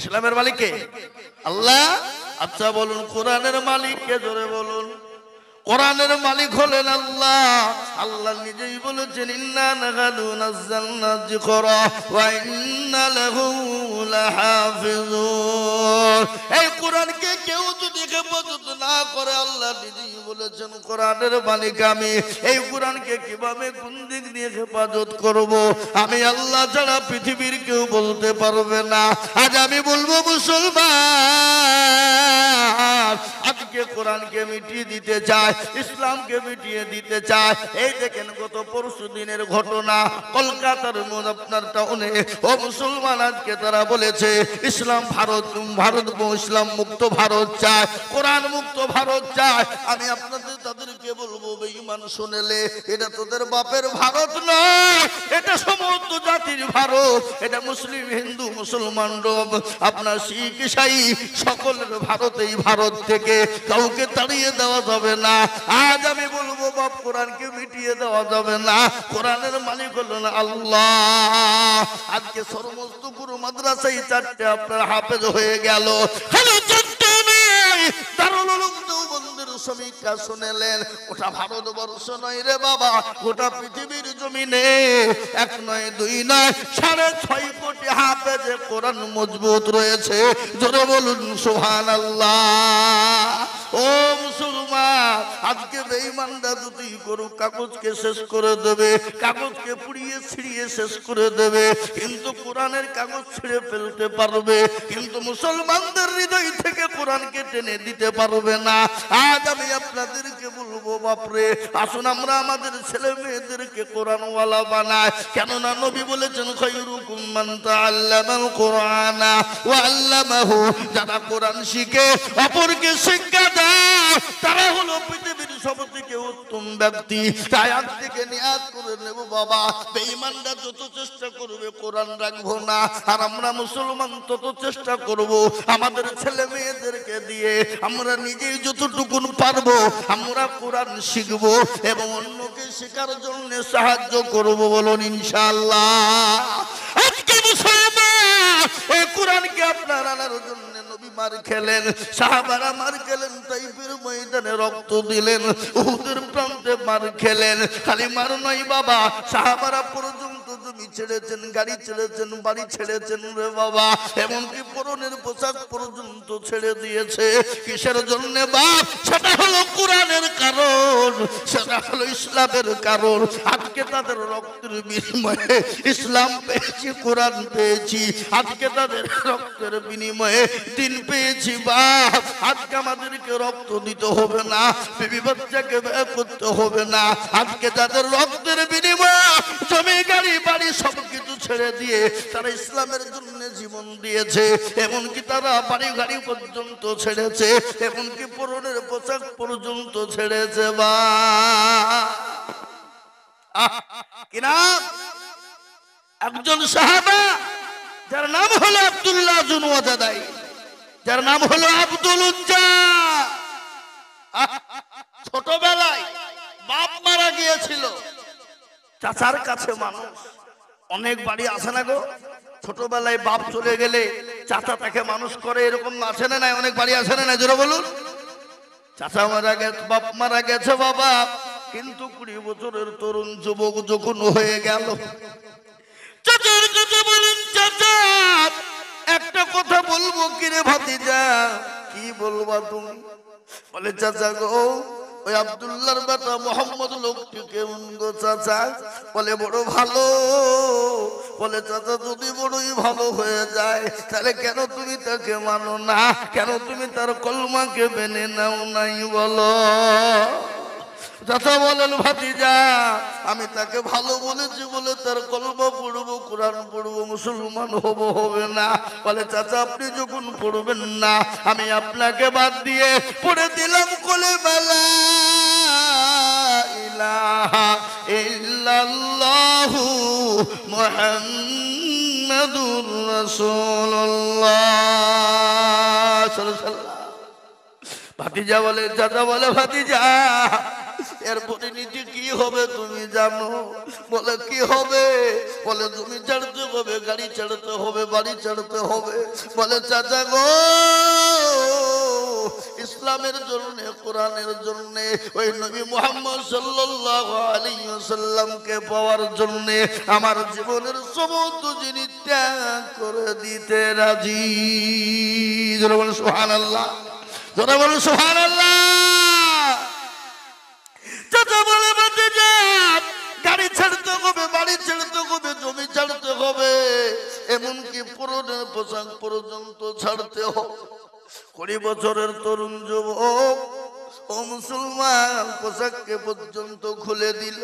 ইসলামের মালিক কে? আল্লাহ। আচ্ছা বলুন কোরআনের মালিক কে? জোরে বলুন। কোরআনের মালিক হলেন আল্লাহ। আল্লাহ নিজেই বলেছেন ইন্না নাহানু নাযালনা যিকরা ওয়া ইন্না লাহু লাহাফিজুন। এই কোরআনকে কেউ যদি হেফাজত না করে, আল্লাহ নিজেই বলেছেন কোরআনের মালিক আমি। এই কোরআনকে কিভাবে কোন দিক দিয়ে হেফাজত করব, আমি আল্লাহ ছাড়া পৃথিবীর কেউ বলতে পারবে না। আজ আমি বলবো মুসলমান আজকে কোরআনকে মিটিয়ে দিতে চায়, ইসলামকে মিটিয়ে দিতে চায়। এই দেখেন গত পরশু দিনের ঘটনা, কলকাতার আপনার টাউনে ও মুসলমান আজকে তারা বলেছে ইসলাম ভারত ইসলাম মুক্ত ভারত চায়, কোরআন মুক্ত ভারত চায়। আমি আপনাদের তাদেরকে বলবো বেঈমান শুনেলে, এটা তোদের বাপের ভারত নয়, এটা সমস্ত জাতির ভারত। এটা মুসলিম হিন্দু মুসলমান আপনার শিখ ইসাই সকলের ভারত। এই ভারত থেকে কাউকে তাড়িয়ে দেওয়া যাবে না। আজ আমি বলবো বাপ কোরআনকে মিটিয়ে দেওয়া যাবে না। কোরআনের মালিক হলেন আল্লাহ। আজকে সমস্ত পুরো মাদ্রাসায় 4টে আপনার হাফেজ হয়ে গেল। সমীক্ষা শুনেলেন, ওটা ভারতবর্ষ নয় রে বাবা, গোটা পৃথিবীর জমিনে 1 নয় 2 নয় 6.5 কোটি হাফেজে কোরআন মজবুত রয়েছে। জোরে বলুন সুবহানাল্লাহ। ও মুসলমান আজকে বেঈমানরা যদি করুক কাগজকে শেষ করে দেবে, কাগজকে পুড়িয়ে ছিঁড়িয়ে শেষ করে দেবে, কিন্তু কোরআনের কাগজ ছিঁড়ে ফেলতে পারবে, কিন্তু মুসলমানদের হৃদয় থেকে কোরআনকে টেনে দিতে পারবে না। আজ আমি আপনাদেরকে বলবো বাপরে, আসুন আমরা আমাদের ছেলে মেয়েদেরকে কোরআনওয়ালা বানাই। কেননা নবী বলেছেন খায়রুকুম মান তাআল্লামাল কোরআনা ওয়া আল্লামাহু। যারা কোরআন শিখে অপরকে শিক্ষা দেয় তারা হলো পৃথিবীর সবথেকে উত্তম ব্যক্তি। তাই আজ থেকে নিয়াত করে নেব বাবা, বেঈমানরা যত চেষ্টা করবে কোরআন রাখবো না, আর আমরা মুসলমান তত চেষ্টা করব আমাদের ছেলে মেয়েদেরকে দিয়ে আমরা নিজেই যতটুকু পারবো আমরা কোরআন শিখবো এবং অন্যকে শেখার জন্য সাহায্য করব। বলুন ইনশাআল্লাহ। আজকে মুসলমান এই কোরআনকে আপনার আনার জন্য নবী মার খেলেন, সাহাবারা মার খেলেন, তাইফের ময়দানে রক্ত দিলেন, উহুদের প্রান্তে মার খেলেন। খালি মার নয় বাবা, সাহাবারা পর্যন্ত জমি ছেড়েছেন, গাড়ি ছেড়েছেন, বাড়ি ছেড়েছেন রে বাবা, এমনকি পরনের পোশাক পর্যন্ত ছেড়ে দিয়েছে। কিসের জন্য বাপ? সেটা হলো কোরআনের কারণ, সেটা হলো ইসলামের কারণ। আজকে তাদের রক্তের বিনিময়ে ইসলাম পেয়েছি, কোরআন পেয়েছি। আজকে তাদের রক্তের বিনিময়ে দিন পেয়েছি বাপ। আজকে আমাদেরকে রক্ত দিতে হবে না, বিবি বাচ্চাকে ব্যয় করতে হবে না। আজকে তাদের রক্তের বিনিময়ে জমি গাড়ি বাড়ি সবকিছু ছেড়ে দিয়ে তারা ইসলামের জন্য জীবন দিয়েছে। এমনকি তারা বাড়ি গাড়ি পর্যন্ত ছেড়েছে, এমনকি পরনের পোশাক পর্যন্ত ছেড়েছে বা কিনা। একজন সাহাবা যার নাম হলো আব্দুল্লাহ জুনওয়াদাদাই, যার নাম হলো আব্দুল উজ্জা। ছোটবেলায় বাপ মারা গিয়েছিল, চাচার কাছে মানুষ। অনেক বাড়ি আছে না গো, ছোটবেলায় বাপ চলে গেলে চাচা তাকে মানুষ করে, এরকম আছে না নাই? অনেক বাড়ি আছে না নাই? জোরে বলুন। চাচা মারা গেছে, বাপ মারা গেছে বাবা, কিন্তু 20 বছরের তরুণ যুবক যখন হয়ে গেল, চাচার কাছে বলেন চাচা একটা কথা বলবো। কিরে ভাতিজা? কি বলবা তুমি? বলে চাচা গো, ওই আব্দুল্লাহর বেটা মোহাম্মদ লোকটি কেমন গো চাচা? বলে বড় ভালো। বলে চাচা যদি বড়ই ভালো হয়ে যায় তাহলে কেন তুমি তাকে মানো না? কেন তুমি তার কলমাকে মেনে নাও নাই বলো? চাচা বলেন ভাতিজা আমি তাকে ভালো বলেছি বলে তার কলমা পড়বো, কোরআন পড়বো, মুসলমান হব হবে না। বলে চাচা আপনি যখন পড়বেন না আমি আপনাকে বাদ দিয়ে পড়ে দিলাম কলেমা লা ইলাহা ইল্লাল্লাহু মুহাম্মাদুর রাসূলুল্লাহ। ভাতিজা বলে চাচা বলে ভাতিজা এর পরিণতি কি হবে তুমি জানো? বলে কি হবে? বলে তুমি ছাড়তে হবে, গাড়ি ছাড়তে হবে, বাড়ি ছাড়তে হবে। বলে চাচা গো, ইসলামের জন্য, কোরআনের জন্য, ওই নবী মুহাম্মদ সাল্লাল্লাহু আলাইহি ওয়াসাল্লামকে পাওয়ার জন্য আমার জীবনের সমস্ত জিনিস ত্যাগ করে দিতে রাজি। যারা বলেন সুবহানাল্লাহ, যারা বলেন সুবহানাল্লাহ। চাচা বলে বলতে যান, গাড়ি ছাড়তে হবে, বাড়ি ছাড়তে হবে, জমি ছাড়তে হবে, এমনকি পুরনের পোশাক পর্যন্ত ছাড়তে হবে। 20 বছরের তরুণ যুবক ও মুসলমান পোশাককে পর্যন্ত খুলে দিল,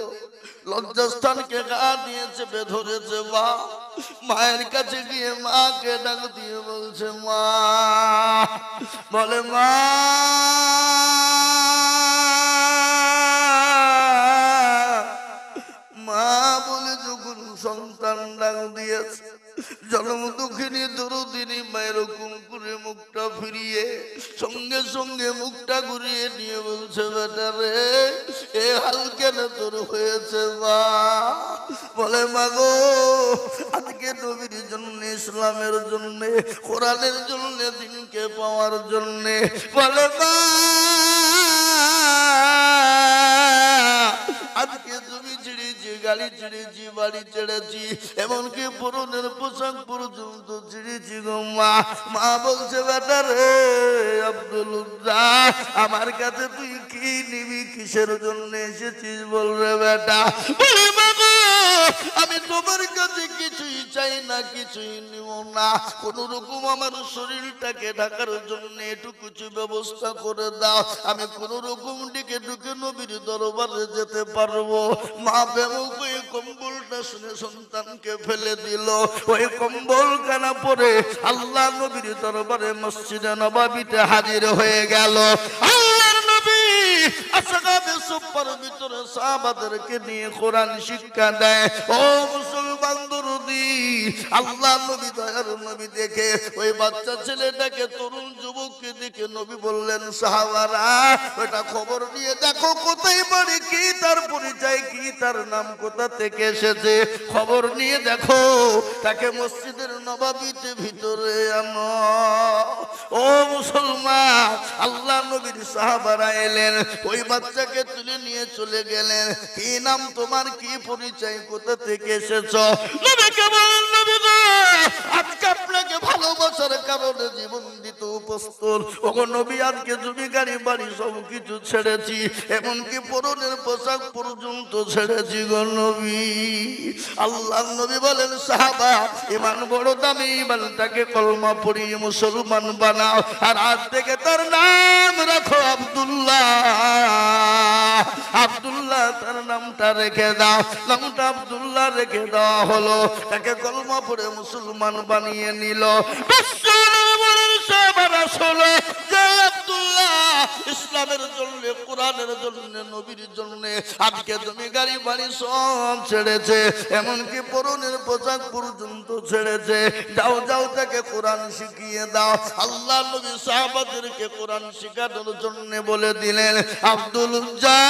লজ্জাস্থানকে গা দিয়ে চেপে ধরেছে। মা, মায়ের কাছে গিয়ে মাকে ডাক দিয়ে বলছে মা, বলে মা, মা বলে যখন সন্তান ডাক দিয়েছে, জন্ম দুঃখিনী দরদিনী মায়ের এরকম করে মুখটা ফিরিয়ে সঙ্গে সঙ্গে মুখটা ঘুরিয়ে নিয়ে বলছে বেটা রে, এ হাল কেন তোর হয়েছে মা? বলে মা গো, আজকে নবীর জন্য, ইসলামের জন্য, কোরআনের জন্য, দিনকে পাওয়ার জন্য। বলে মা, আজকে জমি ছেড়েছি, গাড়ি ছেড়েছি, বাড়ি ছেড়েছি, এমনকি পুরনের পোশাক পর্যন্ত ছেড়েছি গো মা। মা বলছে বেটা রে আব্দুল্লাহ, আমার কাছে তুই কি নিবি, কিসের জন্য এসেছিস বল রে বেটা? বলে মা গো, আমি তোমার কাছে কিছুই চাই না, কিছুই নিব না, কোন রকম আমার শরীরটাকে ঢাকার জন্য একটু কিছু ব্যবস্থা করে দাও, আমি কোন রকম দিকে ঢুকে নবীর দরবারে যেতে পারবো। মা বেমুখ ওই কম্বলটা শুনে সন্তানকে ফেলে দিল, ওই কম্বল কানা পরে আল্লাহ নবীর দরবারে মসজিদে নববীতে হাজির হয়ে গেল। আল্লাহর নবী আসহাবে সুফার ভিতরে সাহাবাদেরকে নিয়ে কোরআন শিক্ষা দেয়। ও মুসলমান দরদি, আল্লাহ নবী দয়ার নবী দেখে ওই বাচ্চা ছেলেটাকে, তরুণ যুবককে দেখে নবী বললেন সাহাবারা, ওটা খবর নিয়ে দেখো কোথায় বাড়ি, কি তার পরিচয়, কি তার নাম, কোথা থেকে এসেছে, খবর নিয়ে দেখো, তাকে মসজিদের নববীতে ভিতরে আনো। ও মুসলমান, আল্লাহ নবীর সাহাবারা এলেন, ওই বাচ্চাকে তুলে নিয়ে চলে গেলেন। কি নাম তোমার, কি পরিচয়, কোথা থেকে এসেছো? নবীকে বলেন নবী গো, আজকে আপনাকে ভালোবাসার কারণে জীবন দিতে উপস্থিত। ওগো নবী, আজকে জমি গাড়ি বাড়ি সব কিছু ছেড়েছি, এমনকি পরনের পোশাক পর্যন্ত ছেড়েছি গো নবী। আল্লাহ নবী বলেন সাহাবা, ইমান বড় দামি, ইমানটাকে কলমা পড়িয়ে মুসলমান বানাও, আর আজ থেকে তার নাম রাখো আব্দুল্লাহ। আব্দুল্লাহ তার নামটা রেখে দাও, নামটা আব্দুল্লাহ রেখে দেওয়া হলো, তাকে কলমা পড়ে মুসলমান বানিয়ে নিল। ইসলামের জন্য, কোরআনের জন্য, নবীর জন্য আজকে জমি গাড়ি বাড়ি সব ছেড়েছে, এমনকি পরনের পোশাক পর্যন্ত ছেড়েছে। যাও যাও, তাকে কোরআন শিখিয়ে দাও। আল্লাহ নবী সাহাবাদেরকে কোরআন শিখানোর জন্য বলে দিলেন। আব্দুল্লাহ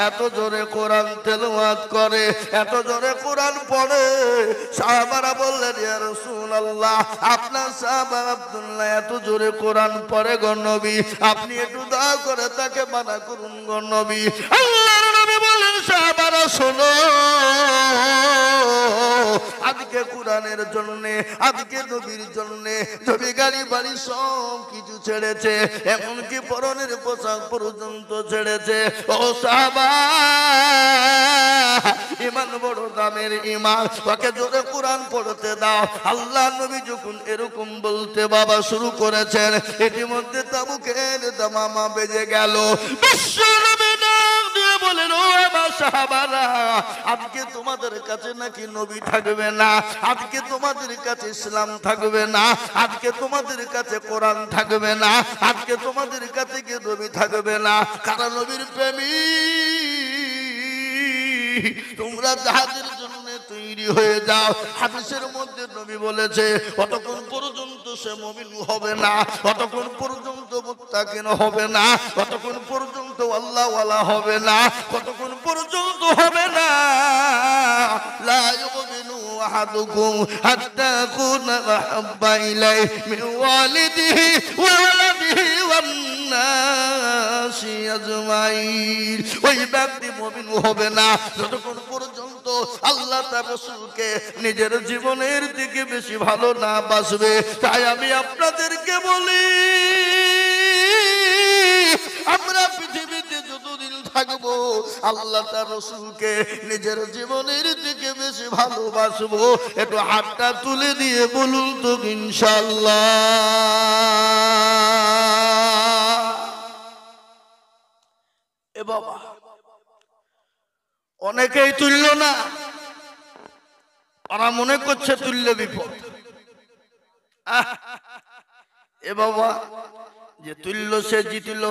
এত জোরে কোরআন তেলাওয়াত করে, এত জোরে কোরআন পড়ে, সাহাবারা বললেন ইয়া রাসূলুল্লাহ, আপনার সাহাবা আব্দুল্লাহ এত জোরে কোরআন পড়ে গো নবী, আপনি একটু দয়া করে তাকে মানা করুন গো নবী। আল্লাহর নবী বলেন সাহাবারা শোনো, আজকে কোরআনের জন্য, আজকে নবীর জন্য জমি গাড়ি বাড়ি সব কিছু ছেড়েছে, এমনকি পরনের পোশাক পর্যন্ত ছেড়েছে। ও সাহাবা, ইমান বড় দামের ইমান, ওকে জোরে কোরআন পড়তে দাও। আল্লাহ নবী যখন এরকম বলতে বাবা শুরু করেছেন, ইতিমধ্যে তাবুকের দামামা বেজে গেল। বিশ্ব নবী ডাক দিয়ে বলেন, ও আমার সাহাবারা, আজকে তোমাদের কাছে নাকি নবী থাকবে না, আজকে তোমাদের কাছে ইসলাম থাকবে না, আজকে তোমাদের কাছে কোরআন থাকবে না, আজকে তোমাদের কাছে কি নবী থাকবে না। কারণ নবীর প্রেমিক তোমরা জাহাজের জন্য তৈরি হয়ে যাও। হাদিসের মধ্যে নবী বলেছে, কতক্ষণ পর্যন্ত সে মুমিন হবে না, ততক্ষণ পর্যন্ত মুত্তাকিন হবে না, ততক্ষণ পর্যন্ত আল্লাহওয়ালা হবে না, ততক্ষণ পর্যন্ত হবে না। লা ইউমিনু আহাদুকুম হাত্তা কুনা আহাব্বা ইলাইহি মিন ওয়ালিদিহি ওয়া ওয়ালাদিহি ওয়ান নাসি আজমাইন। ওই ব্যক্তি মুমিন হবে না যতক্ষণ পর্যন্ত আল্লাহ তার রাসূলকে নিজের জীবনের থেকে বেশি ভালো না বাসবে। তাই আমি আপনাদেরকে বলি, আমরা পৃথিবীতে যতদিন থাকবো আল্লাহ তার রাসূলকে নিজের জীবনের থেকে বেশি ভালোবাসবো। একটু হাতটা তুলে দিয়ে বলুন তো ইনশাআল্লাহ। এ বাবা, অনেকেই তুলল না, ওরা মনে করছে তুললে বিপদ। এ বাবা, যে তুলল সে জিতল,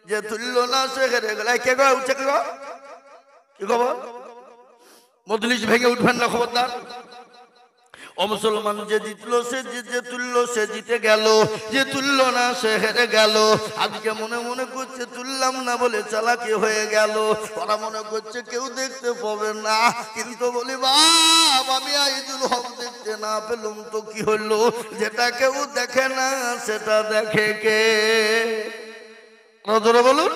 যে তুলল না সে হেরে গেল। কে গো উঠে কে গো, কি খবর? মজলিস ভেঙে উঠবেন না খবরদার। ও মুসলমান, যে জিতল সে যে তুলল সে জিতে গেল, যে তুলল না সে হেরে গেল। আজকে মনে মনে করছে তুললাম না বলে চালাকি হয়ে গেল। ওরা মনে করছে কেউ দেখতে পাবে না, কিন্তু বলি বাপ, আমি আইদুল হক দেখতে না পেলাম তো কি হলো? যেটা কেউ দেখে না সেটা দেখে কে? ধরে বলুন,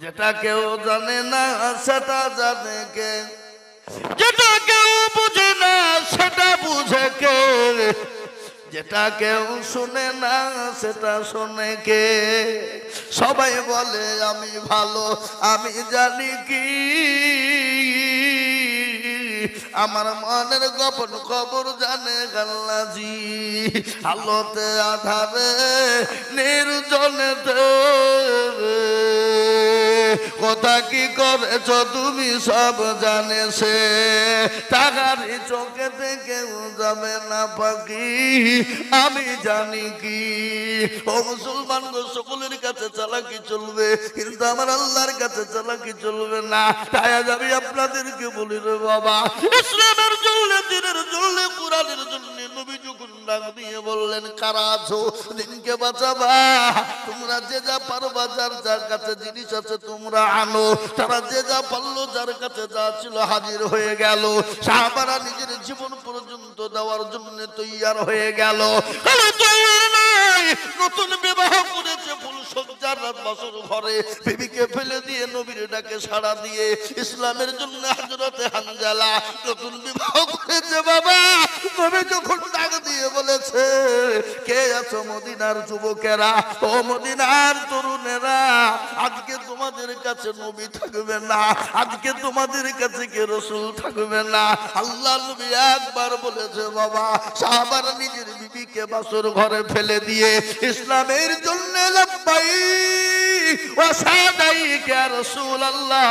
যেটা কেউ জানে না সেটা জানে কে? যেটা কেউ বুঝে না সেটা বুঝে কে? যেটা কেউ শুনে না সেটা শোনে কে? সবাই বলে আমি ভালো, আমি জানি কি আমার মনের গোপন খবর জানে আল্লাহজি। আলোতে আধারে নির্জনেতে কথা কি করেছ তুমি সব জানে সে। টাকারি চোখে কেউ যাবে না পাখি, আমি জানি কি। ও মুসলমান গো, সকলের কাছে চালাকি চলবে, কিন্তু আমার আল্লাহর কাছে চালাকি চলবে না। তাই আজ আমি আপনাদেরকে বলি রে বাবা, ইসলামের জন্য, দিনের জন্য, কোরআনের জন্য নবী যখন ডাক দিয়ে বললেন কারা আছো দিনকে বাঁচাবা, তোমরা যে যা পারবা, যার যার কাছে জিনিস আছে তোমরা আনো। তারা যে যা পারলো, যার কাছে যা ছিল হাজির হয়ে গেল। সাহাবারা নিজের জীবন পর্যন্ত দেওয়ার জন্য তৈয়ার হয়ে গেল। নতুন বিবাহ করেছে, ফুল সজ্জার রাত বাসর ঘরে, বিবিকে ফেলে দিয়ে নবীর ডাকে সাড়া দিয়ে ইসলামের জন্য হযরতে হানজালা নতুন বিবাহ করেছে। বাবা, নবী যখন ডাক দিয়ে বলেছে কে আছো মদিনার যুবকেরা, ও মদিনার তরুণেরা, আজকে তোমাদের কাছে নবী থাকবে না, আজকে তোমাদের কাছে কে রাসূল থাকবে না। আল্লাহ নবী একবার বলেছে বাবা, সাহাবারা নিজের বিবিকে বাসর ঘরে ফেলে দিয়ে ইসলামের জন্য লাব্বাইক ওয়া সাদাইক ইয়া রাসূলুল্লাহ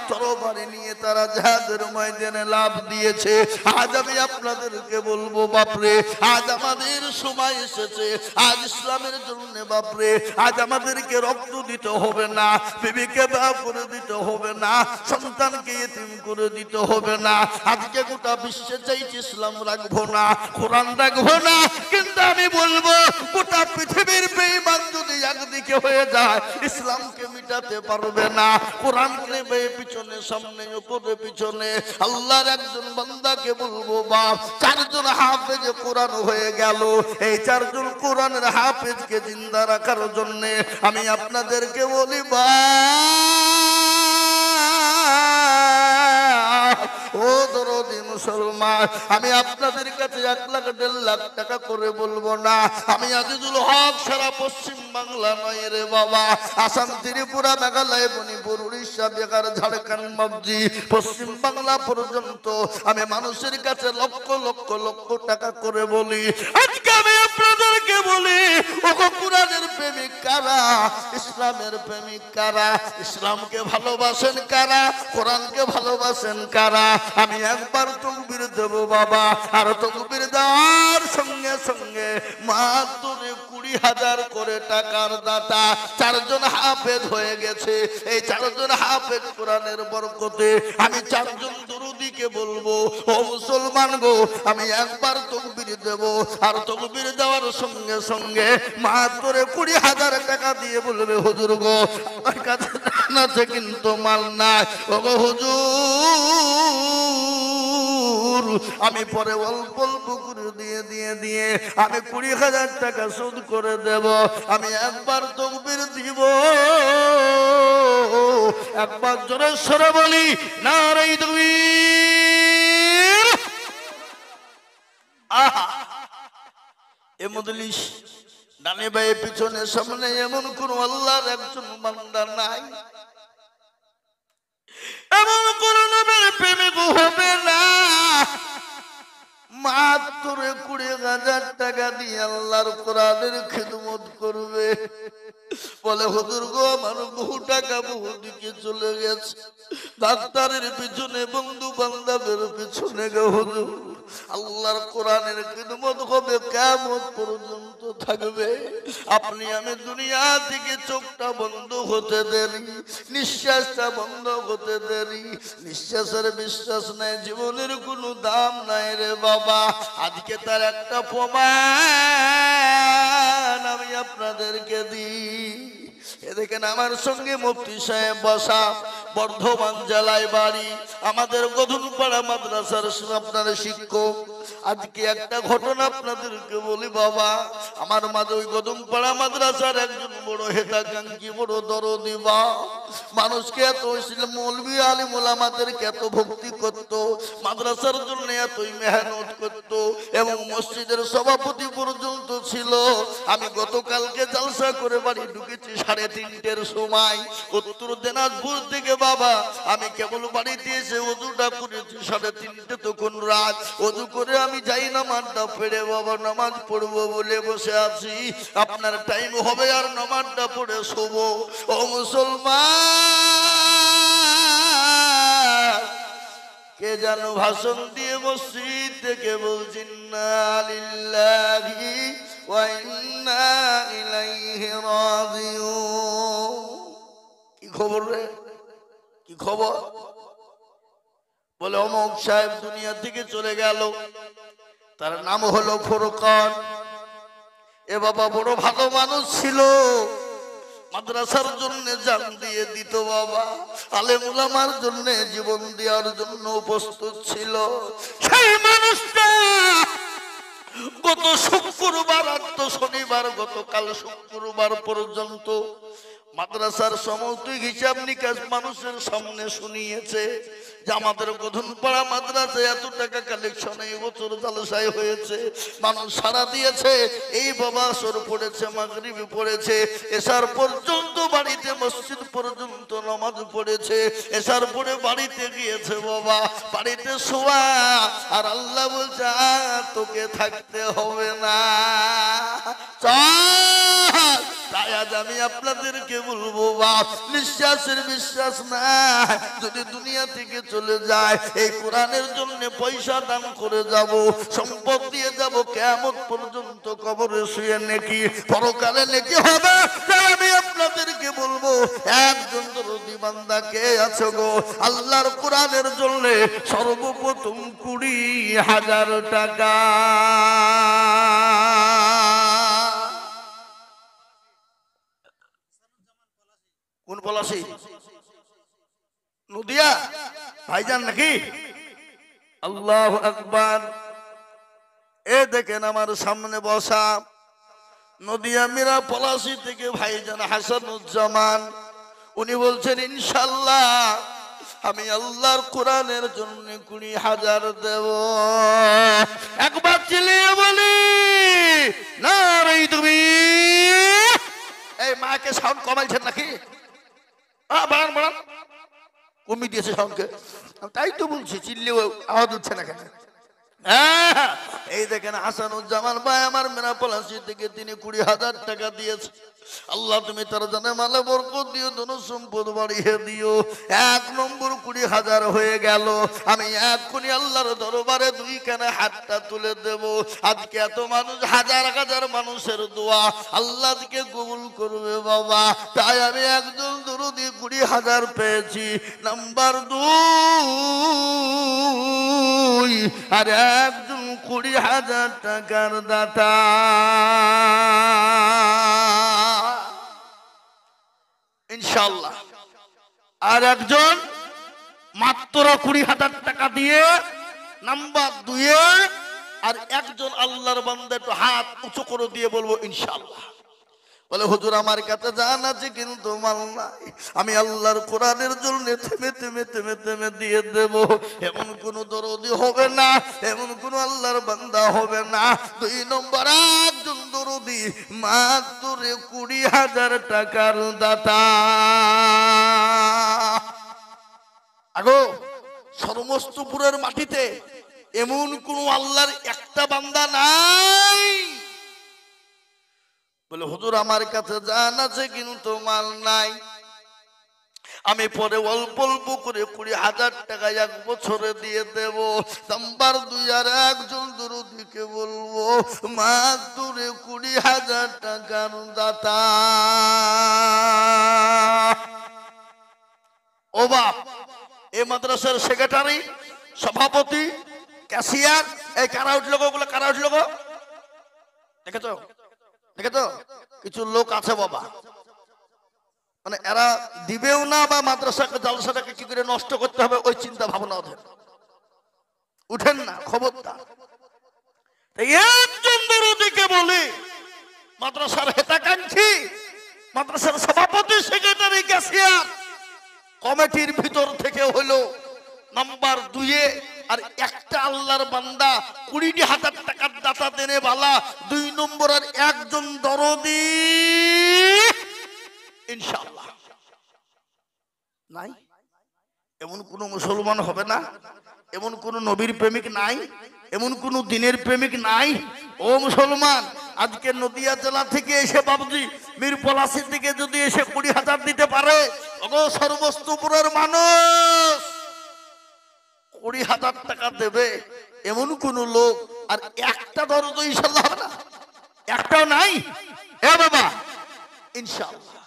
তরবারি নিয়ে তারা জিহাদের ময়দানে লাফ দিয়েছে। আজ আমি আপনাদেরকে বলবো বাপরে, আজ আমাদের সময় এসেছে, আজ ইসলামের জন্য বাপরে, আজ আমাদেরকে রক্ত দিতে হবে না, বিবিকে বিয়ে করে দিতে হবে না, সন্তানকে ইতিম করে দিতে হবে না। আজকে গোটা বিশ্বে চাইছে ইসলাম রাখবো না, কোরআন রাখবো না, কিন্তু আমি বলবো গোটা পৃথিবীর বেঈমান যদি একদিকে হয়ে যায় ইসলামকে মিটাতে পারবে না। কোরআন নেবে পিছনে, সামনে, উপরে, পিছনে। আল্লাহর একজন বান্দাকে বলবো বাপ, চারজন হাফেজ কোরআন হয়ে গেল। এই চারজন কোরআনের হাফেজকে জিন্দা রাখার জন্য আমি আপনাদেরকে বলি ও দরদি মুসলমান, আমি আপনাদের কাছে 1 লাখ 1.5 লাখ টাকা করে বলবো না। আমি আজিজুল হক সারা পশ্চিম বাংলা নয় রে বাবা, আসাম, ত্রিপুরা, মেঘালয়, মণিপুর, উড়িষ্যা, বিহার, ঝাড়খণ্ড, মবজি, পশ্চিম বাংলা পর্যন্ত আমি মানুষের কাছে লক্ষ লক্ষ লক্ষ টাকা করে বলি। আজকে আমি আপনাদেরকে বলি, ও কোরআনের প্রেমিক কারা, ইসলামের প্রেমিক কারা, ইসলামকে ভালোবাসেন কারা, কোরআনকে ভালোবাসেন কারা? আমি একবার তাকবীর দেব বাবা, আর তাকবীর দেওয়ার সঙ্গে সঙ্গে মাত্র 20,000 করে টাকার দাতা চারজন হাফেজ হয়ে গেছে। এই চারজন হাফেজ কোরআনের বরকতে আমি চারজন দরুদি আপনাদেরকে বলবো, ও মুসলমান গো, আমি একবার তাকবীর দেব, আর তাকবীর দেওয়ার সঙ্গে সঙ্গে মাত্র 20,000 টাকা দিয়ে বলবে, হুজুর গো আমার কাছে দান আছে কিন্তু মাল নাই, ও গো হুজুর আমি পরে অল্প অল্প করে দিয়ে আমি 20,000 টাকা শোধ করে দেব। আমি একবার তাকবীর দিব, একবার জোরে সরে বলি নারে তাকবীর। আহা, এ মজলিস ডানে বায়ে পিছনে সামনে এমন কোন আল্লাহর একজন বান্দা নাই, এমন কোন নবীর প্রেমিক হবে না মাত্র 20,000 টাকা দিয়ে আল্লাহর কোরআনের খিদমত করবে। বলে হুজুর গো আমার বহু টাকা বহু দিকে চলে গেছে, ডাক্তারের পিছনে, বন্ধু বান্ধবের পিছনে গো হুজুর, আল্লাহর কোরআনের খিদমত হবে কিয়ামত পর্যন্ত থাকবে। আপনি আমি দুনিয়া থেকে চোখটা বন্ধ হতে দেরি, নিঃশ্বাসটা বন্ধ হতে দেরি, নিঃশ্বাসের বিশ্বাস নাই, জীবনের কোনো দাম নাই রে বাবা। আজকে তার একটা প্রমাণ আমি আপনাদেরকে দিই। এ দেখেন আমার সঙ্গে মুফতি সাহেব বসা, বর্ধমান জেলায় বাড়ি, আমাদের গধুনপাড়া মাদ্রাসার আপনার শিক্ষক। আজকে একটা ঘটনা আপনাদেরকে বলি বাবা, আমার মাঝে ওই গধুনপাড়া মাদ্রাসার একজন বড় হেতাকাঙ্ক্ষী, বড় দরদি বা মানুষকে এত মৌলবী আলিম ওলামাদেরকে এত ভক্তি করত, মাদ্রাসার জন্য এতই মেহনত করত এবং মসজিদের সভাপতি পর্যন্ত ছিল। আমি গতকালকে জলসা করে বাড়ি ঢুকেছি 3:30টার সময়, উত্তর দিনাজপুর থেকে বাবা। আমি কেবল বাড়িতে এসে ওযুটা করেছি 3:30 তখন রাত। ওযু করে আমি যাই নামাজটা পড়ে বাবা নামাজ পড়বো বলে বসে আছি, আপনার টাইম হবে আর নামাজটা পড়ে শোবো। ও মুসলমান, কে যেন ভাষণ দিয়ে মসজিদ থেকে বলছেন ইন্না লিল্লাহি ওয়া ইন্না ইলাইহি রাজিউন। কি খবর রে, কি খবর? বলে অমুক সাহেব দুনিয়া থেকে চলে গেল, তার নাম হলো ফুরকান। এ বাবা বড় ভালো মানুষ ছিল, মাদ্রাসার জন্য জান দিয়ে দিত বাবা, আলেম উলামার জন্য জীবন দেওয়ার জন্য প্রস্তুত ছিল। সেই মানুষটা গত শুক্রবার আর তো শনিবার, গতকাল শুক্রবার পর্যন্ত মাদ্রাসার সমস্ত হিসাব নিকাশ মানুষের সামনে শুনিয়েছে যে আমাদের গধুনপাড়া মাদ্রাসায় এত টাকা কালেকশন এই বছর জালসায় হয়েছে। মানুষ সাড়া দিয়েছে। এই বাবা আসর পড়েছে, মাগরিব পড়েছে, এশার পর্যন্ত বাড়িতে, মসজিদ পর্যন্ত নামাজ পড়েছে, এশার পরে বাড়িতে গিয়েছে বাবা, বাড়িতে শোয়া। আর আল্লাহ বলছে তোকে থাকতে হবে না, চল। তাই আজ আমি আপনাদেরকে বলবো বাপ, নিঃশ্বাসের বিশ্বাস না, যদি দুনিয়া থেকে চলে যায় এই কোরআনের জন্য পয়সা দান করে যাব, সম্পদ দিয়ে যাব, কিয়ামত পর্যন্ত কবরে শুয়ে নেকি, পরকালে নেকি হবে। তাই আমি আপনাদেরকে বলবো, একজন দরদি বান্দা কে আছে গো আল্লাহর কোরআনের জন্য সর্বপ্রথম 20,000 টাকা। কোন পলাশি? নদিয়া ভাইজান নাকি? আল্লাহু আকবার। এ দেখেন আমার সামনে বসা নদিয়া মীরা পলাশি থেকে ভাইজান হাসানুজ্জামান, উনি বলছেন ইনশাআল্লাহ আমি আল্লাহর কোরআনের জন্য 20,000 দেব। একবার চিল্লিয়ে বলি নারে তাকবীর। এই মাকে সাউন্ড কমাইছেন নাকি? বাড়ান বাড়ান, কমি দিয়েছে সাউন্ডকে। তাই তো বলছি, চিল্লে আওয়াজ উঠছে না কেন? এই দেখেন হাসানুজ্জামান ভাই আমার মেরা পলাশি থেকে তিনি 20,000 টাকা দিয়েছে। আল্লাহ তুমি তার জানে মালে বরকত দিও, ধন সম্পদ বাড়িয়ে দিও। 1 নম্বর 20,000 হয়ে গেল। আমি এক্ষুনি আল্লাহর দরবারে 2 কানে হাতটা তুলে দেব। আজকে এত মানুষ, হাজার হাজার মানুষের দোয়া আল্লাহ আজকে কবুল করবে বাবা। তাই আমি একজন দরুদি 20,000 পেয়েছি। নাম্বার 2 আর একজন 20,000 টাকার দাতা। ইনশাআল্লাহ আর একজন মাত্র 20,000 টাকা দিয়ে নাম্বার 2 আর একজন আল্লাহর বান্দা একটু হাত উঁচু করে দিয়ে বলবো ইনশাআল্লাহ। বলে হুজুর আমার কাছে জান আছে কিন্তু মাল নাই, আমি আল্লাহর কোরআনের জন্য থেমে থেমে থেমে থেমে দিয়ে দেব। এমন কোন দরদি হবে না, এমন কোন আল্লাহর বান্দা হবে না। 2 নম্বর একজন দরদি মাত্র 20,000 টাকার দাতা। আগো সমস্তপুরের মাটিতে এমন কোন আল্লাহর একটা বান্দা নাই। বলে হুজুর আমার কাছে জান আছে কিন্তু মাল নাই, আমি পরে অল্প অল্প করে 20,000 টাকা 1 বছরে দিয়ে দেব। নাম্বার 2 আর একজন দরদিকে বলবো মাত্র 20,000 টাকার দাতা। ও বাপ, এই মাদ্রাসার সেক্রেটারি, সভাপতি, ক্যাশিয়ার, এই কারা উঠলো গো? ওগুলো কারা উঠলো গো? দেখেছো দেখেছো? কিছু লোক আছে বাবা, মানে এরা দিবেও না বা মাদ্রাসাকে জালসাটাকে কি করে নষ্ট করতে হবে ওই চিন্তা ভাবনা ওদের। উঠেন না, খবরদার। একজন দরদিকে বলি, মাদ্রাসার হেতাকাঙ্ক্ষী, মাদ্রাসার সভাপতি, সেক্রেটারি, ক্যাশিয়ার, কমিটির ভিতর থেকে হলো নাম্বার 2 আর একটা আল্লাহর বান্দা 20,000 টাকার দাতা দেনে বালা 2 নম্বর আর একজন দরদি ইনশাআল্লাহ নাই। এমন কোন মুসলমান হবে না, এমন কোন নবীর প্রেমিক নাই, এমন কোন দিনের প্রেমিক নাই। ও মুসলমান, আজকে নদিয়া জেলা থেকে এসে বাবুজি মীর পলাশী থেকে যদি এসে 20,000 দিতে পারে, ওগো সর্বস্তপুরের মানুষ 20,000 টাকা দেবে এমন কোন লোক আর একটা দরদ ইনশাআল্লাহ হবে না, একটাও নাই। এ বাবা ইনশাআল্লাহ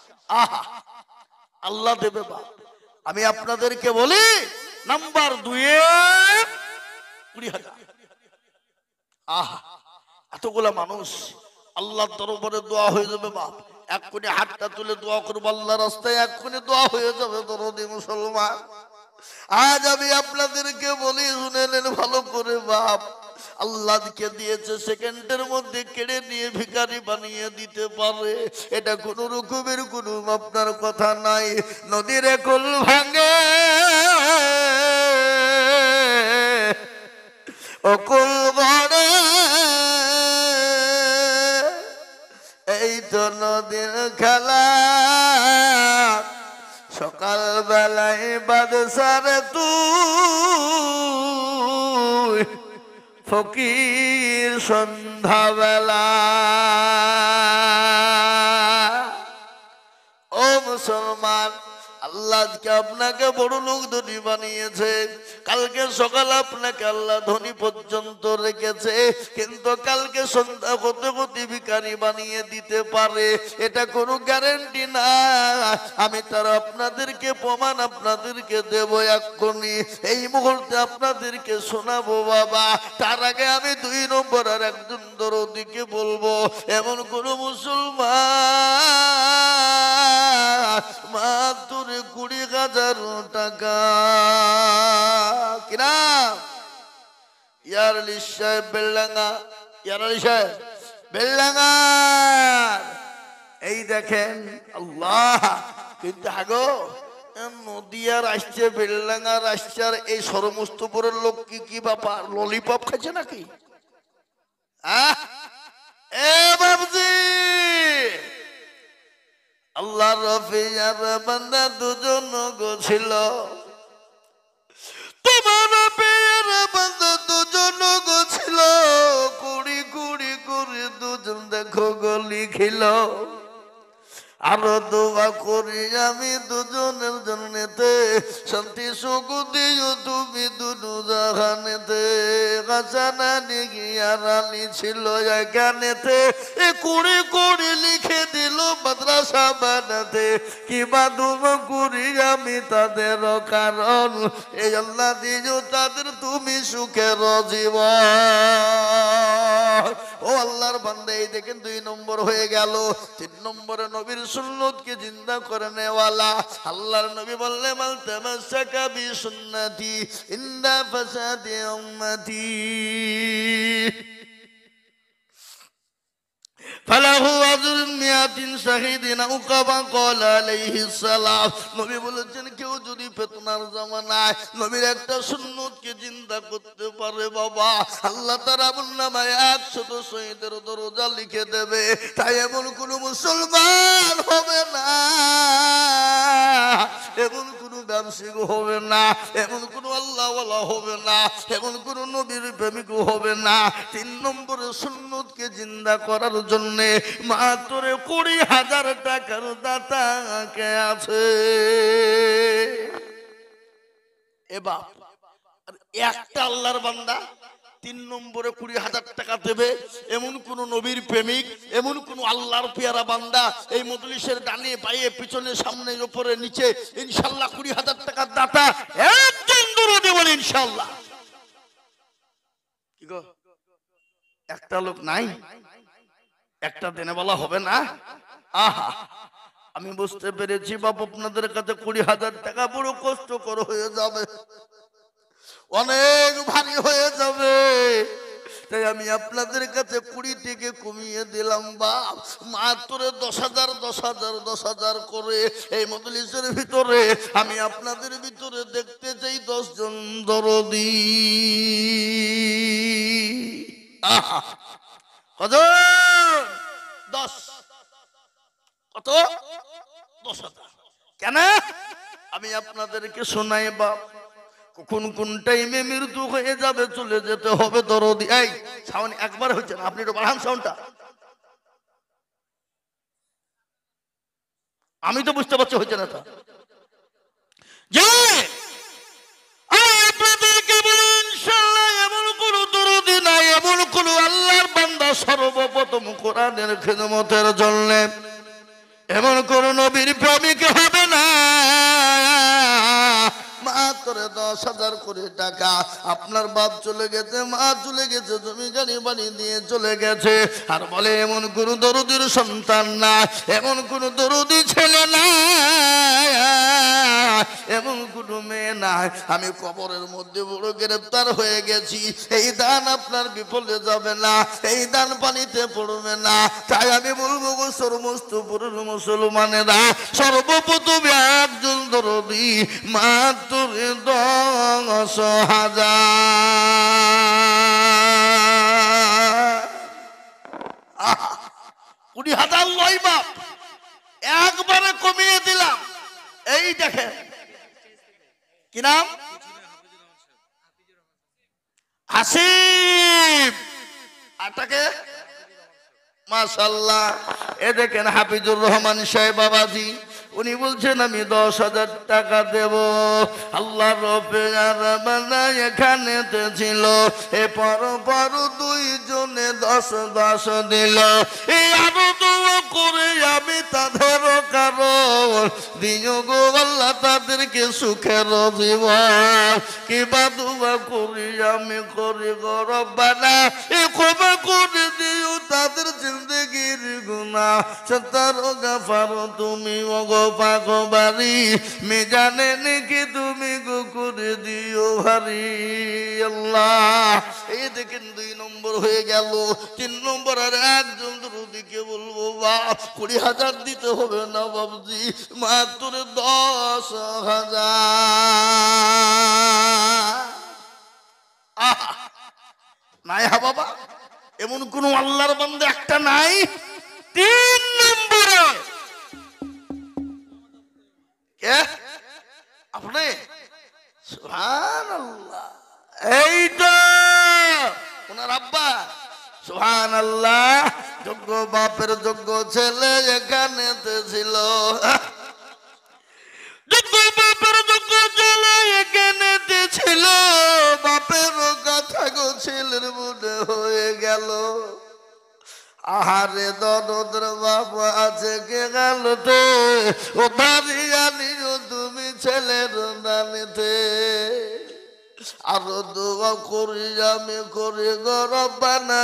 আহা আল্লাহ দেবে বাপ। আমি আপনাদেরকে বলি নাম্বার 2 20,000। আহা এতগুলা মানুষ আল্লাহর দরবারে দোয়া হয়ে যাবে বাপ। এক্ষুনি হাতটা তুলে দোয়া করবো আল্লাহর রাস্তায়, এক্ষুনি দোয়া হয়ে যাবে দরদি মুসলমান। আজ আমি আপনাদেরকে বলি শুনে নেন ভালো করে বাপ। আল্লাহকে দিয়েছে সেকেন্ডের মধ্যে কেড়ে নিয়ে ভিখারি বানিয়ে দিতে পারে, এটা কোন রকমের কোন আপনার কথা নাই। নদীর কুল ভাঙে অকুল গড়ে, এই তো নদীর খেলা। সকাল বেলায় বাদশার তুই ফকির সন্ধ্যাবেলা। ও মুসলমান, আল্লাহ আজকে আপনাকে বড় লোক ধনী বানিয়েছে, কালকে সকাল আপনাকে আল্লাহ ধনী পর্যন্ত রেখেছে, কিন্তু কালকে সন্ধ্যা হতে হতে ভিখারি বানিয়ে দিতে পারে, এটা কোনো গ্যারেন্টি না। আমি তার আপনাদেরকে প্রমাণ আপনাদেরকে দেব এক্ষুনি, এই মুহূর্তে আপনাদেরকে শোনাবো বাবা। তার আগে আমি 2 নম্বর আর একজন দরদিকে বলবো, এমন কোন মুসলমান মাত্র 20,000 টাকা কিনা ইয়ার আলী সাহেব বেলডাঙ্গা, ইয়ার আলী সাহেব বেলডাঙ্গা, এই দেখেন আল্লাহ। কিন্তু আগো নদিয়ার আসছে, বেলডাঙ্গার আসছে, আর এই সরমস্তপুরের লোক কি কি ব্যাপার, ললিপপ খাইছে নাকি? এ বাবজি, আল্লাহ রফিয়ার বান্দা 2 জন গো ছিল, তোমার রফিয়ার বান্দা 2 জন গো ছিল, 20 করে 2 জন দেখো গো লিখিল। আরো দোয়া করি আমি দুজনের জন্যতে, শান্তি সুখ দিও তুমি দুনু জাহানেতে। গাছানা নিগিয়ার আলী ছিল এখানেতে, এ কুড়ি কুড়ি লিখে দিল মাদ্রাসা বানাতে। কিবা দোয়া করি আমি তাদের কারণ, এই আল্লাহ দিও তাদের তুমি সুখের জীবন। ও আল্লাহর বান্দা, এই দেখেন 2 নম্বর হয়ে গেল। 3 নম্বরে নবীর সুন্নতকে জিন্দা করে নেওয়ালা। আল্লাহর নবী বললেন মান তামাসসাকা বি সুন্নতি ইন্দা ফাসাদি উম্মতি ফালাহু আজরুন মিয়াতিন শাহিদিন আও কামা ক্বালা আলাইহিস সালাম। নবী বলেছেন কেউ যদি ফিতনার জামানায় নবীর একটা সুন্নতকে জিন্দা করতে পারে বাবা, আল্লাহ তার আমলনামায় 100 শহীদের দরজা লিখে দেবে। তাই এমন কোন মুসলমান হবে না, এমন কোন ব্যবসায়িক হবে না, এমন কোন আল্লাহওয়ালা হবে না, এমন কোন নবীর প্রেমিক হবে না। 3 নম্বরে সুন্নতকে জিন্দা করার জন্য মাত্র 20,000 টাকার দাতা কে আছে? এবার একটা আল্লাহর বান্দা 3 নম্বরে 20,000 টাকা দেবে, এমন কোন নবীর প্রেমিক, এমন কোন আল্লাহর পেয়ারা বান্দা এই মজলিসের ডানে বাঁয়ে পিছনে সামনে উপরে নিচে ইনশাআল্লাহ 20,000 টাকার দাতা একজন দরুদ বলে ইনশাআল্লাহ। কি গো, একটা লোক নাই? একটা দিনে বলা হবে না? আহা, আমি বুঝতে পেরেছি বাপ, আপনাদের কাছে 20,000 টাকা বড় কষ্টকর হয়ে যাবে, অনেক ভারী হয়ে যাবে। তাই আমি আপনাদের কাছে 20 থেকে কমিয়ে দিলাম বাপ, মাত্র 10,000 10,000 10,000 করে এই মজলিসের ভিতরে আমি আপনাদের ভিতরে দেখতে চাই 10 জন দরদি। আহা, কজন? 10। কত? 10,000। কেন? আমি আপনাদেরকে শোনাই বাপ, কখন কোন টাইমে মৃত্যু হয়ে যাবে, চলে যেতে হবে দরদি। এই সাউন্ড একবার হচ্ছে না, আপনি একটু বাড়ান সাউন্ডটা। আমি তো বুঝতে পারছি হচ্ছে না তা। যে আপনাদেরকে বলি ইনশাআল্লাহ এমন কোন দরদি নাই, এমন কোন আল্লাহর বান্দা সর্বপ্রথম কোরআনের খিদমতের জন্য এমন কোন নবীর প্রেমিক হবে না। মাত্র 10,000 করে টাকা। আপনার বাপ চলে গেছে, মা চলে গেছে, জমি গাড়ি বাড়ি দিয়ে চলে গেছে, আর বলে এমন কোন দরদির সন্তান না, এমন কোন দরদি ছেলে না, এমন কোন মেয়ে নাই। আমি কবরের মধ্যে বড় গ্রেফতার হয়ে গেছি, এই দান আপনার বিফলে যাবে না, এই দান পানিতে পড়বে না। তাই আমি বলবো গো সমস্ত পুরুষ মুসলমানেরা, সর্বপ্রথম একজন দরদি মাত্র 10,000। 20,000 লয় বাপ, একবারে কমিয়ে দিলাম। এই দেখেন কি নাম? হাসিব। আটাকে মাশাআল্লাহ। এ দেখেন হাফিজুর রহমান সাহেব বাবাজি, উনি বলছেন আমি 10,000 টাকা দেব। আল্লাহ রব্বে এখানে ছিল, এ পর 2 জনে 10 দিল। এই আরো দোয়া করে আমি তাদের কারণ দিও গো আল্লাহ তাদেরকে সুখের জীবন। কিবা দোয়া করি আমি করি গো রব্বানা, এ ক্ষমা করে দিও তাদের জিন্দেগির গুনাহ, সত্তর গাফার তুমি ওগো পাগবারি, মিজানে নাকি তুমি গো করে দিও ভারী আল্লাহ। এই দেখেন 2 নম্বর হয়ে গেল। 3 নম্বর আর একজন দরদিকে বলবো বাপ, 20,000 দিতে হবে না বাবজি, মাত্র 10,000। নাই হা বাবা, এমন কোন আল্লাহর বান্দা একটা নাই। 3 নম্বরে কে? আপনি? সুবহানাল্লাহ। এই তো ওনার আব্বা। সুবহানাল্লাহ। যোগ্য বাপের যোগ্য ছেলে এখানেতে ছিল, যোগ্য বাপের যোগ্য ছেলে এখানেতে ছিল, বাপের কথা গো ছেলের মনে হয়ে গেল। আহারে দনদের বাবা আছে কে গেল তো, ও ভারিয়া নিও তুমি ছেলের নানিতে। আরো দোয়া করি আমি করি গো রব্বানা,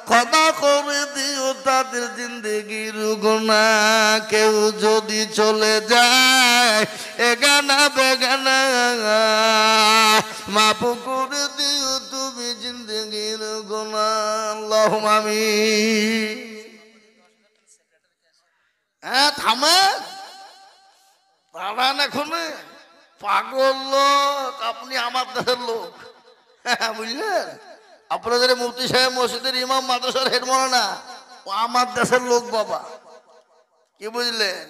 ক্ষমা করে দিও তাদের জিন্দেগির গুনাহ। কেউ যদি চলে যায় এগানা বেগানা, মাফ করে দিও তুমি জিন্দেগির গুনাহ। আল্লাহুম্মা আমিন। হ্যাঁ থামে দাঁড়ান, এখন পাগল লোক আপনি, আমার দেশের লোক, বুঝলেন? আপনাদের মুফতি সাহেব, মসজিদের ইমাম, মাদ্রাসার হেড মাওলানা, ও আমার দেশের লোক বাবা, কি বুঝলেন?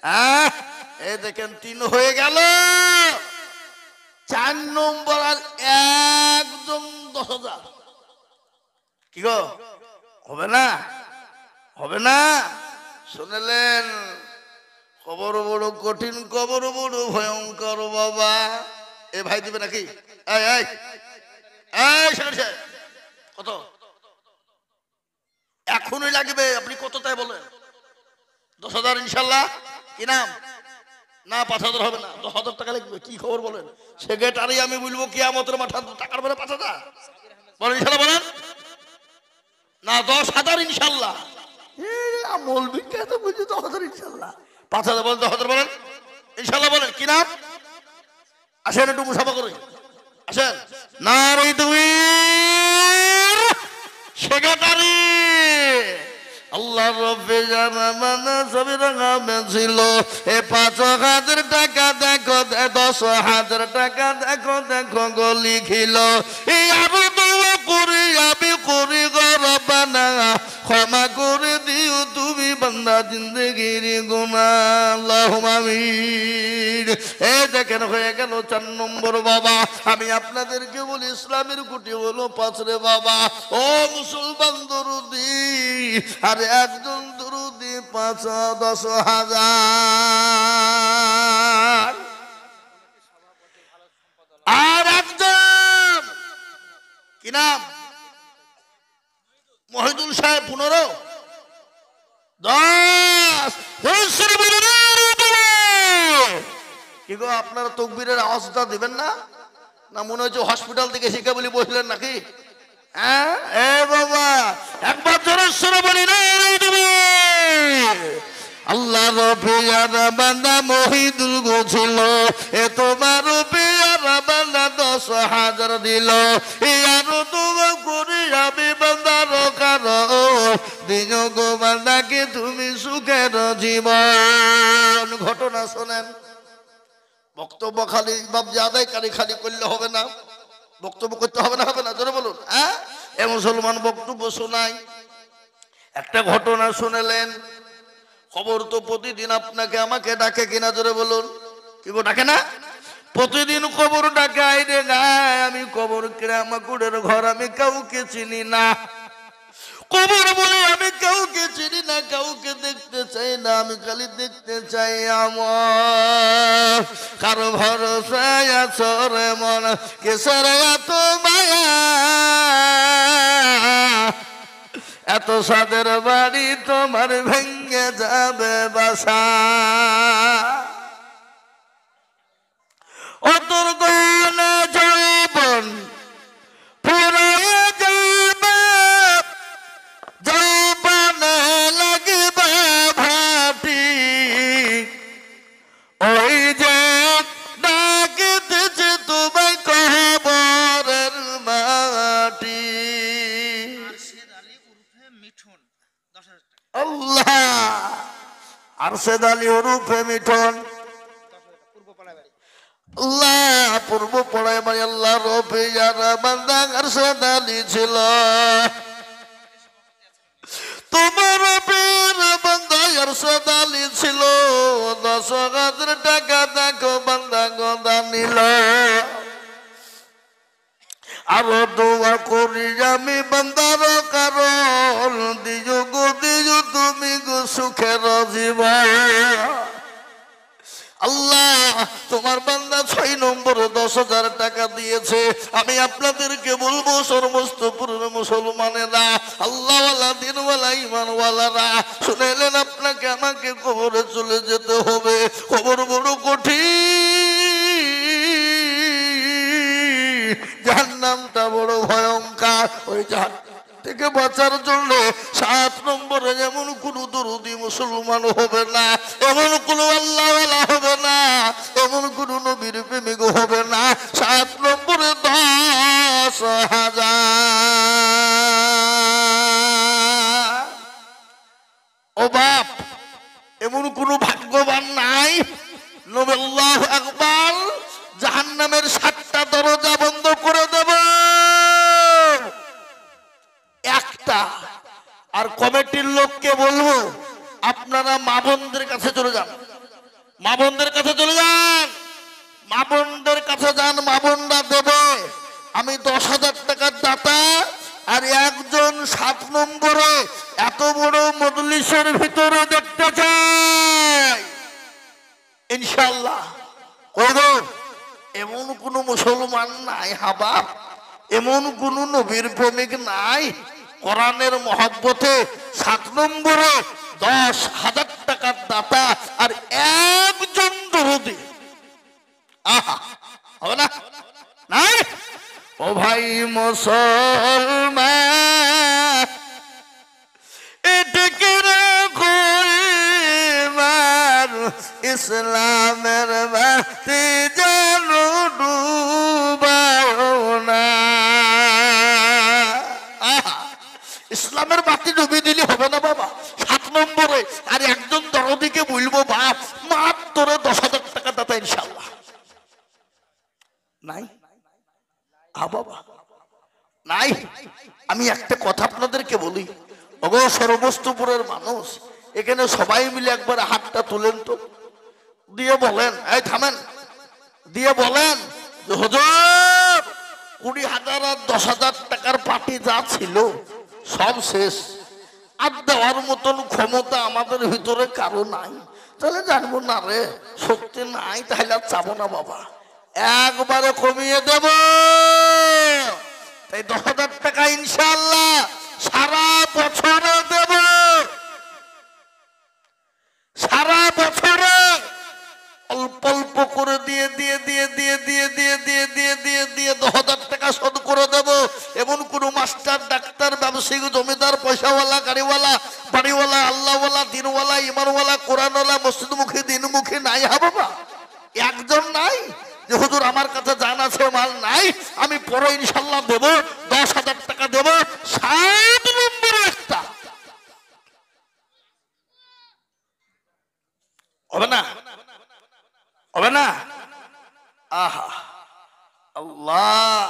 হ্যাঁ এই দেখেন 3 হয়ে গেল, 4 নম্বর আর একদম 10,000। কি গো হবে না? হবে না? শুনলেন? কবর বড় কঠিন, কবর বড় ভয়ঙ্কর বাবা। এ ভাই দিবে নাকি? কত এখনই লাগবে? আপনি কত তাই বলেন? 10,000 ইনশাল্লাহ। কি নাম? না 5,000 হবে না, 10,000 টাকা লাগবে। কি খবর বলেন? সেক্রেটারি আমি বলবো কিয়ামতের মাঠে টাকার বেলা 5,000 বলেন ইনশাল্লাহ, বলেন না 10,000 ইনশাল্লাহ। মৌলবি কে তো বুঝি 10,000 ইনশাল্লাহ। 5,000 বলেন, 10,000 বলেন ইনশাল্লাহ। বলেন কি নাম? আসেন একটু মুসাফা করে আসেন। নারী তুমি সেক্রেটারি আল্লাহ রব্বে জানা সবই রাঙামে ছিল। এ 5,000 টাকা দেখো, 10,000 টাকা দেখো, দেখো গো লিখিল। এই আরো দোয়া করি আমি করি গো রব্বানা, ক্ষমা করে দিও তুমি বান্দা জিন্দেগির গুনাহ। আল্লাহুম্মা আমিন। এই দেখেন হয়ে গেল 4 নম্বর বাবা। আমি আপনাদেরকে বলি ইসলামের কুটি হলো 5 রে বাবা। ও মুসলমান দরুদি, আর একজন দরুদি 10,000, আর একজন কি নাম? মহিদুল সাহেব 15, 10। কি গো আপনারা তকবীরের আওয়াজটা দিবেন না? না মনে হচ্ছে হসপিটাল থেকে শিখে বলি বসলেন নাকি? হ্যাঁ এ বাবা একবার জোরে সরে বলি না। আল্লাহ রবিয়ারা বান্দা মহিদুল গোছিল, এ তোমার রবিয়ারা বান্দা 10,000 দিল। আরো তোমার করি আমি বান্দার কারো দিন গো বান্দাকে তুমি সুখের জীবন। ঘটনা শোনেন। বক্তব্য খালি বাবজি আদায়কারী খালি করলে হবে না, বক্তব্য করতে হবে না, হবে না? জোরে বলুন। হ্যাঁ এ মুসলমান বক্তব্য শোনাই। একটা ঘটনা শুনেলেন। খবর তো প্রতিদিন আপনাকে আমাকে ডাকে কিনা? জোরে বলুন। কি গো ডাকে না? প্রতিদিন খবর ডাকে। আইরে গায় আমি কবর কেরামাকুড়ের ঘর, আমি কাউকে চিনি না। কবর বলে আমি কাউকে চিনি না, কাউকে দেখতে চাই না, আমি খালি দেখতে চাই আমার। কারো ভরসায় আছো রে মন, কেসের এত মায়া, এত সাদের বাড়ি তোমার ভেঙে যাবে বাসা। ও তোর গয়না যৌবন ফুরাইয়া যাবে, যৌবনে লাগবে ভাটি। ওই যে ডাকিতেছে তোমায় কবরের মাটি। আল্লাহ আরশেদ আলী ওরফে মিঠন, আল্লাহ পূর্ব পড়ায় বাড়ি। আল্লাহ রবে যারা বান্দা আরশেদ আলী ছিল, তোমার পীর বান্দা আরশেদ আলী ছিল। 10,000 টাকা দেখো বান্দা গদা নিল। আরো দোয়া করি আমি বান্দার কারণ দিও গো সুখের জীবন। আল্লাহ তোমার বান্দা 6 নম্বরে 10,000 টাকা দিয়েছে। আমি আপনাদেরকে বলবো সমস্ত পূর্ণ মুসলমানেরা, আল্লাহওয়ালা দিনওয়ালা ইমানওয়ালারা, শুনেলেন আপনাকে আমাকে কবরে চলে যেতে হবে। কবর বড় কঠিন, জাহান্নামটা বড় ভয়ঙ্কর। ওই জাহান্নাম থেকে বাঁচার জন্য 7 নম্বরে এমন কোন দরদি মুসলমান হবে না, এমন কোন আল্লাহওয়ালা হবে না, এমন কোন নবীর প্রেমিক হবে না। 7 নম্বরে 10,000। ও বাপ, এমন কোন ভাগ্যবান নাই? নবী আল্লাহু আকবার, জাহান্নামের 7টা দরজা বন্ধ করে দেব একটা। আর কমিটির লোককে বলবো, আপনারা মা বোনদের কাছে চলে যান, মা বোনদের কাছে চলে যান, মা বোনদের কাছে যান, মা বোনরা দেবে। আমি 10,000 টাকার দাতা, আর একজন 7 নম্বরে এত বড় মজলিসের ভিতরে দেখতে চাই ইনশাআল্লাহ। করবো। এমন কোন মুসলমান নাই হাবাব, এমন কোন নবীর প্রেমিক নাই, কোরআনের মহব্বতে 7 নম্বরে 10,000 টাকার দাতা আর একজন দরদি। আহা, হবে না? নাই? ও ভাই মুসলমান, এটাকে রাখো এবার, ইসলামের বাতি যেন ডুবাও না। ইসলামের বাতি ডুবিয়ে দিলে হবে না বাবা। 7 নম্বরে আর একজন দরদিকে বলবো বাপ, মাত্র 10,000 টাকা দাতা ইনশাআল্লাহ। নাই বাবা, নাই। আমি একটা কথা আপনাদেরকে বলি, ওগো সর্বস্তপুরের মানুষ, এখানে সবাই মিলে একবার হাতটা তুলেন তো, দিয়ে বলেন, এই থামেন, দিয়ে বলেন যে হুজুর 20,000 আর 10,000 টাকার পার্টি যা ছিল সব শেষ, আর দেওয়ার মতন ক্ষমতা আমাদের ভিতরে কারো নাই। তাহলে জানবো না রে, শক্তি নাই, তাহলে আর চাবো না বাবা, একবারে কমিয়ে দেব। তাই 10,000 টাকা ইনশাআল্লাহ সারা বছরে দেব, সারা বছরে অল্প অল্প করে দিয়ে দিয়ে দিয়ে দিয়ে দিয়ে দিয়ে দিয়ে দিয়ে দিয়ে দিয়ে 10,000 টাকা শোধ করে দেব। এমন কোন মাস্টার, ডাক্তার, ব্যবসায়ী, জমিদার, পয়সাওয়ালা, গাড়িওয়ালা, বাড়িওয়ালা, আল্লাহওয়ালা, দিনওয়ালা, ইমানওয়ালা, কোরআনওয়ালা, মসজিদমুখী, দিনমুখী নাই হা বাবা? একজন নাই যে হুজুর আমার কাছে জান আছে, মাল নাই, আমি পরে ইনশাল্লাহ দেব, 10,000 টাকা দেব। 7 নম্বরে একটা হবে না? হবে না? আহা আল্লাহ,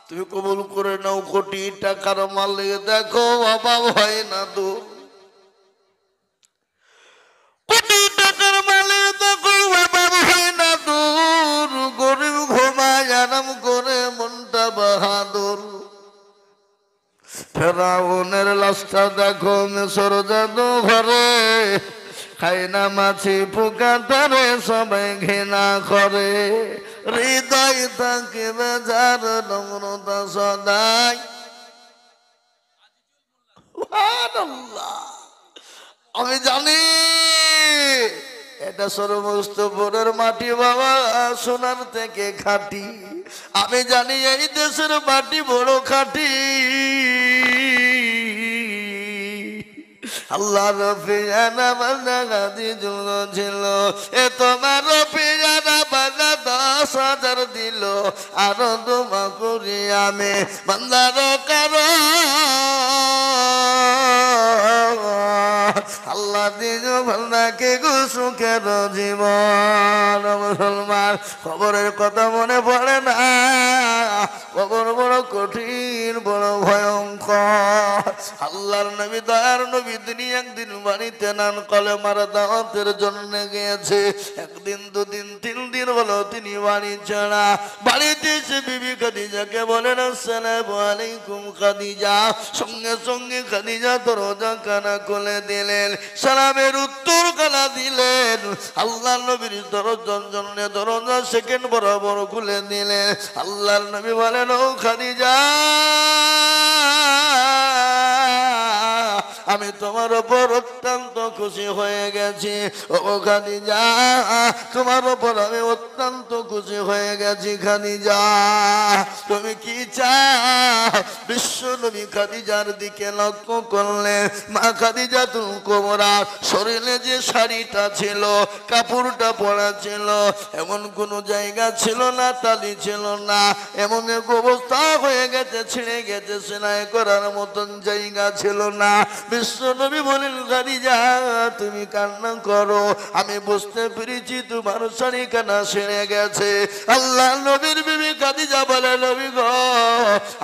তুমি কবুল করে নাও। কোটি টাকার মালিক দেখো অভাব হয় না দূর, কোটি টাকার মালিক দেখো অভাব হয় না দূর, গরিব ঘুমায় আরাম করে মনটা বাহাদুর। ফেরাউনের লাশটা দেখো মিশর জাদু ঘরে, খাই না মাছি পোকা তারে সবাই ঘৃণা করে, হৃদয় থাকে বেজার নম্রতা সদাই। আমি জানি এটা সর্বস্তপুরের মাটি বাবা, সোনার থেকে খাঁটি। আমি জানি এই দেশের মাটি বড় খাঁটি। আল্লাহ রফিয়ানা বান্দা গাদি জুল ছিল, এ তোমার রফিয়ানা বান্দা 10,000 দিল, আরো দোয়া করি আমি বান্দার কারো আল্লাহ দিল বান্দাকে সুখের জীবন। মুসলমান, খবরের কথা মনে পড়ে না? বড় বড় কঠিন, বড় ভয়ঙ্কর। আল্লাহর নবী, দয়ার নবী, তিনি একদিন বাড়িতে নান কলেমার দাওয়াতের জন্য গিয়েছে। একদিন, দুদিন, 3 দিন হলো তিনি বাড়ি ছাড়া। বাড়িতে এসে বিবি খাদিজাকে বলেন, আসসালামু আলাইকুম খাদিজা। সঙ্গে সঙ্গে খাদিজা দরজা কানা খুলে দিলেন, সালামের উত্তর কানা দিলেন। আল্লাহর নবীর দরজার জন্য দরজা সেকেন্ড বরাবর খুলে দিলেন। আল্লাহর নবী বলেন, ও খাদিজা, আমি তোমার উপর অত্যন্ত খুশি হয়ে গেছি। ও খাদিজা, তোমার উপর আমি অত্যন্ত খুশি হয়ে গেছি। খাদিজা, তুমি কি চাও? বিশ্ব নবী খাদিজার দিকে লক্ষ্য করলেন। মা খাদিজা তুল কোমরা, শরীরে যে শাড়িটা ছিল, কাপড়টা পরা ছিল, এমন কোন জায়গা ছিল না, তালি ছিল না, এমন এক অবস্থা হয়ে গেছে, ছিঁড়ে গেছে, সেলাই করার মতন জায়গা ছিল না। বিশ্ব নবী বলেন, খাদিজা, তুমি কান্না করো, আমি বুঝতে পেরেছি তোমার শাড়ি কানা ছিঁড়ে গেছে। আল্লাহ নবীর বিবি খাদিজা বলে, নবী গো,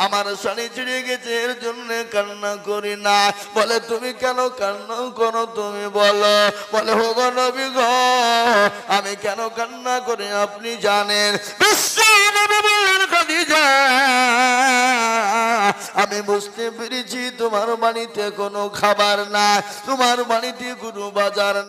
আমার শাড়ি ছিঁড়ে গেছে, এর জন্য কান্না করি না। বলে, তুমি কেন কান্না করো, তুমি বলো। বলে, হো গো নবী গো, আমি কেন কান্না করি আপনি জানেন। বিশ্ব নবী বললেন, খাদিজা, আমি বুঝতে পেরেছি তোমার বাড়িতে কোনো খাবার না, তোমার বাড়িতে কোনো বাজার